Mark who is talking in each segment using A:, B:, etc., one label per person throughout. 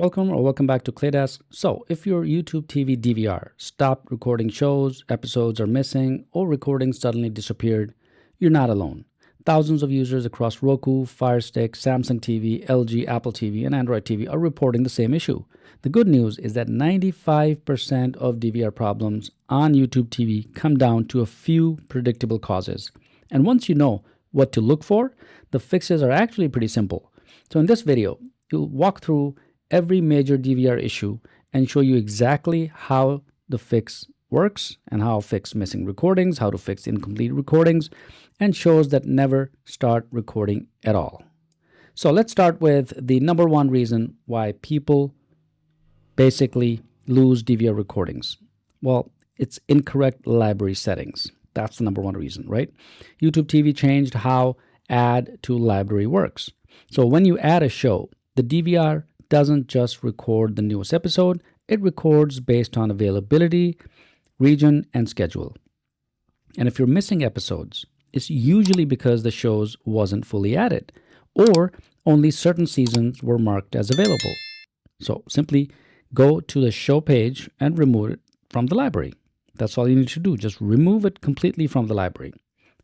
A: Welcome back to Claydesk. So, if your YouTube TV DVR stopped recording shows, episodes are missing, or recordings suddenly disappeared, you're not alone. Thousands of users across Roku, Fire Stick, Samsung TV, LG, Apple TV, and Android TV are reporting the same issue. The good news is that 95% of DVR problems on YouTube TV come down to a few predictable causes. And once you know what to look for, the fixes are actually pretty simple. So in this video, you'll walk through every major DVR issue and show you exactly how the fix works and how to fix missing recordings, how to fix incomplete recordings, and shows that never start recording at all. So let's start with the number one reason why people basically lose DVR recordings. Well, it's incorrect library settings. That's the number one reason, right? YouTube TV changed how add to library works. So when you add a show, the DVR doesn't just record the newest episode, it records based on availability, region, and schedule. And if you're missing episodes, it's usually because the shows wasn't fully added, or only certain seasons were marked as available. So simply go to the show page and remove it from the library. That's all you need to do. Just remove it completely from the library.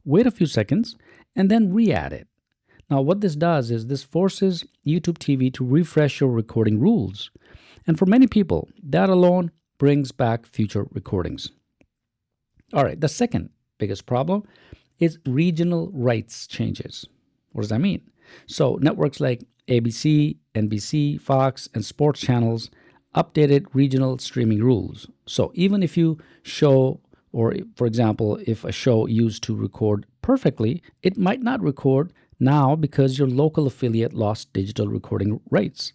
A: Wait a few seconds and then re-add it. Now, what this does is this forces YouTube TV to refresh your recording rules. And for many people, that alone brings back future recordings. All right, the second biggest problem is regional rights changes. What does that mean? So networks like ABC, NBC, Fox, and sports channels updated regional streaming rules. So even if you show, or for example, if a show used to record perfectly, it might not record now because your local affiliate lost digital recording rights.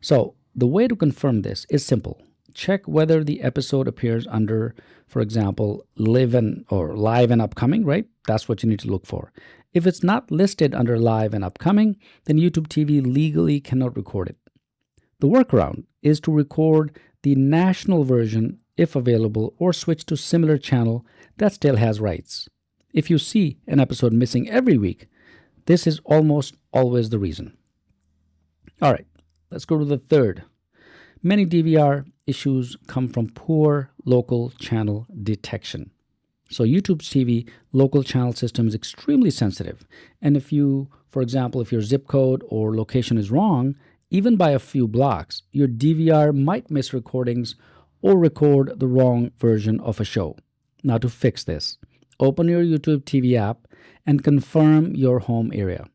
A: So the way to confirm this is simple. Check whether the episode appears under, for example, live and upcoming, right? That's what you need to look for. If it's not listed under live and upcoming, then YouTube TV legally cannot record it. The workaround is to record the national version if available, or switch to similar channel that still has rights. If you see an episode missing every week, this is almost always the reason. All right, let's go to the third. Many DVR issues come from poor local channel detection. So YouTube TV local channel system is extremely sensitive. And if you, for example, if your zip code or location is wrong, even by a few blocks, your DVR might miss recordings or record the wrong version of a show. Now to fix this, open your YouTube TV app and confirm your home area.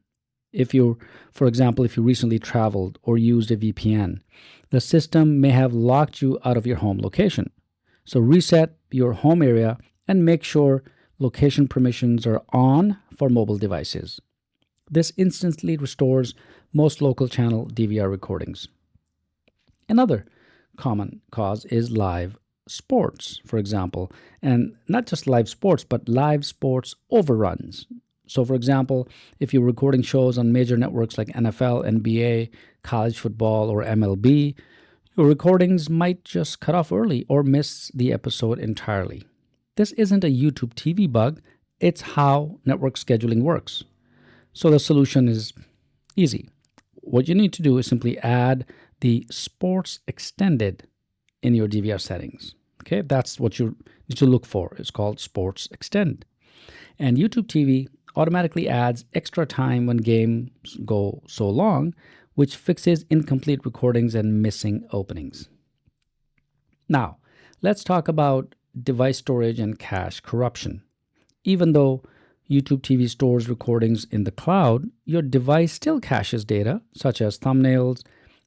A: If you, for example, if you recently traveled or used a VPN, the system may have locked you out of your home location. So reset your home area and make sure location permissions are on for mobile devices. This instantly restores most local channel DVR recordings. Another common cause is live sports, for example, and not just live sports, but live sports overruns. So, for example, if you're recording shows on major networks like NFL, NBA, college football, or MLB, your recordings might just cut off early or miss the episode entirely. This isn't a YouTube TV bug, it's how network scheduling works. So the solution is easy. What you need to do is simply add the sports extended in your DVR settings. Okay, that's what you need to look for. It's called sports extend. And YouTube TV automatically adds extra time when games go so long, which fixes incomplete recordings and missing openings. Now, let's talk about device storage and cache corruption. Even though YouTube TV stores recordings in the cloud, your device still caches data such as thumbnails,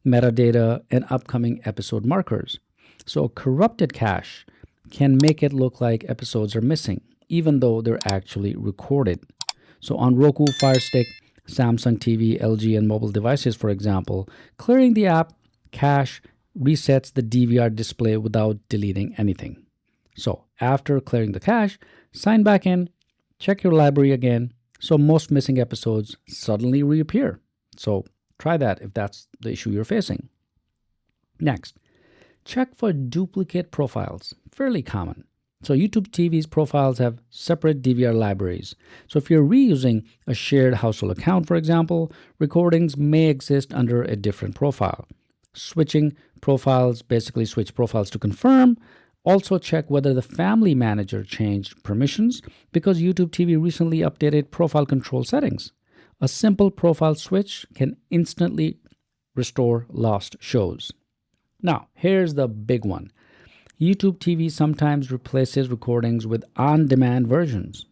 A: metadata, and upcoming episode markers. So a corrupted cache can make it look like episodes are missing, even though they're actually recorded. So on Roku, Fire Stick, Samsung TV, LG, and mobile devices, for example, clearing the app cache resets the DVR display without deleting anything. So after clearing the cache, sign back in, check your library again, so most missing episodes suddenly reappear. So try that if that's the issue you're facing. Next, check for duplicate profiles, fairly common. So YouTube TV's profiles have separate DVR libraries. So if you're reusing a shared household account, for example, recordings may exist under a different profile. Switching profiles, basically switch profiles to confirm. Also check whether the family manager changed permissions because YouTube TV recently updated profile control settings. A simple profile switch can instantly restore lost shows. Now, here's the big one. YouTube TV sometimes replaces recordings with on-demand versions.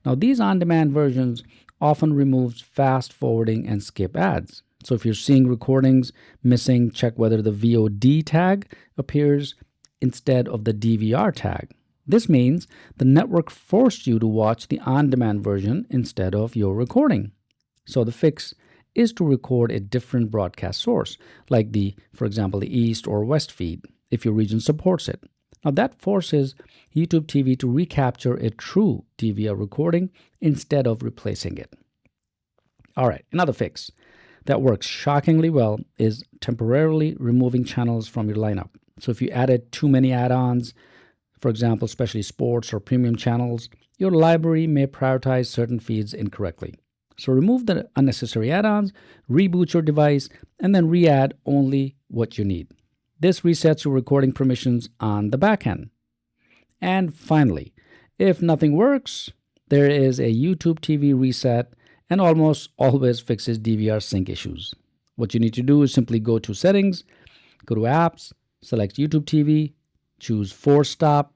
A: Now, these on-demand versions often removes fast forwarding and skip ads. So if you're seeing recordings missing, check whether the VOD tag appears instead of the DVR tag. This means the network forced you to watch the on-demand version instead of your recording. So the fix is to record a different broadcast source, like for example, the East or West feed, if your region supports it. Now that forces YouTube TV to recapture a true DVR recording instead of replacing it. All right, another fix that works shockingly well is temporarily removing channels from your lineup. So if you added too many add-ons, for example, especially sports or premium channels, your library may prioritize certain feeds incorrectly. So remove the unnecessary add-ons, reboot your device, and then re-add only what you need. This resets your recording permissions on the back end. And finally, if nothing works, there is a YouTube TV reset and almost always fixes DVR sync issues. What you need to do is simply go to Settings, go to Apps, select YouTube TV, choose Force Stop,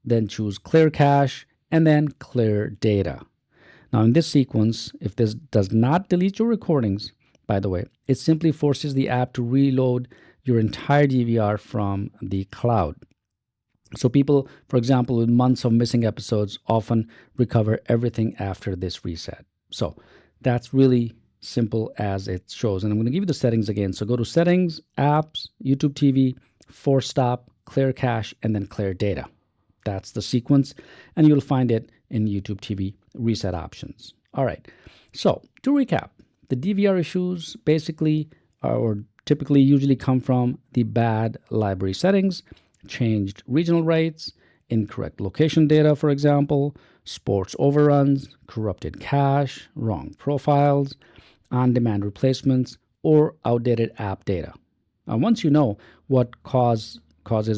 A: then choose Clear Cache, and then Clear Data. Now in this sequence, if this does not delete your recordings, by the way, it simply forces the app to reload your entire DVR from the cloud. So people, for example, with months of missing episodes often recover everything after this reset. So that's really simple as it shows. And I'm going to give you the settings again. So go to Settings, Apps, YouTube TV, Force Stop, Clear Cache, and then Clear Data. That's the sequence, and you'll find it in YouTube TV reset options. All right. So to recap, the DVR issues basically or typically usually come from the bad library settings, changed regional rights, incorrect location data, for example, sports overruns, corrupted cache, wrong profiles, on-demand replacements, or outdated app data. Now, once you know what causes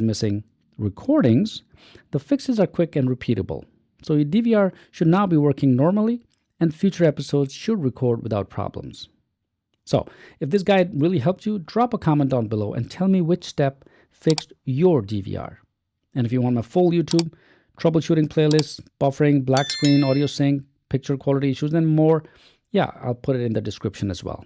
A: missing recordings, the fixes are quick and repeatable. So your DVR should now be working normally, and future episodes should record without problems. So if this guide really helped you, drop a comment down below and tell me which step fixed your DVR. And if you want my full YouTube troubleshooting playlist, buffering, black screen, audio sync, picture quality issues, and more, yeah, I'll put it in the description as well.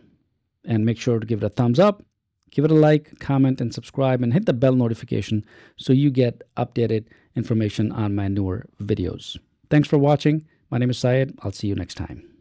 A: And make sure to give it a thumbs up, give it a like, comment, and subscribe, and hit the bell notification so you get updated information on my newer videos. Thanks for watching. My name is Syed. I'll see you next time.